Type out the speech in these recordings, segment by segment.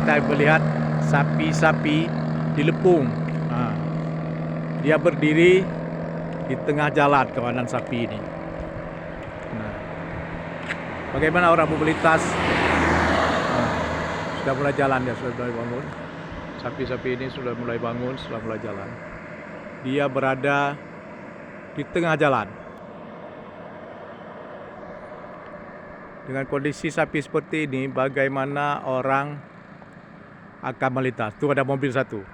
kita melihat sapi-sapi di Lepung. Dia berdiri di tengah jalan kawanan sapi ini. Bagaimana orang mobilitas? Sudah mulai jalan, ya, sudah mulai bangun. Sapi-sapi ini sudah mulai bangun, sudah mulai jalan. Dia berada di tengah jalan. Dengan kondisi sapi seperti ini, bagaimana orang akan melintas? Tuh ada mobil satu.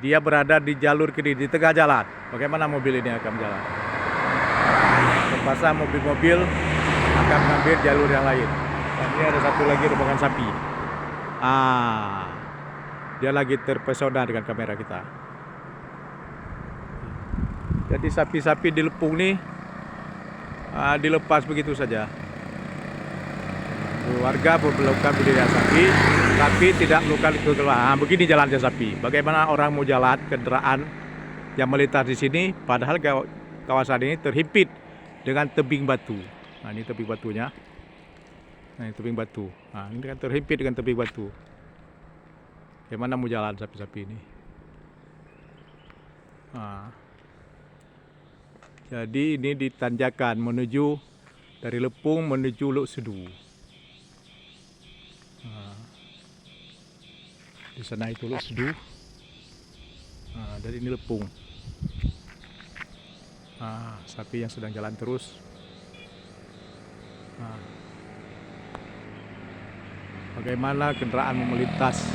Dia berada di jalur kiri, di tengah jalan. Bagaimana mobil ini akan jalan? Terpaksa mobil-mobil akan mengambil jalur yang lain. Dan ini ada satu lagi rombongan sapi. Dia lagi terpesona dengan kamera kita. Jadi sapi-sapi di Lepung nih dilepas begitu saja. Warga melakukan budidaya sapi, tapi tidak melakukan kekeluaran. Begini jalannya sapi. Bagaimana orang mau jalan kendaraan yang melintas di sini, padahal kawasan ini terhimpit dengan tebing batu. Nah, ini tebing batunya. Nah, ini tebing batu. Nah, ini kan terhimpit dengan tebing batu. Bagaimana mau jalan sapi-sapi ini? Jadi ini ditanjakan menuju dari Lepung menuju Lok Sedu. Di sana itu Lok Sedu. Dari ini Lepung. Sapi yang sedang jalan terus. Bagaimana kendaraan melintas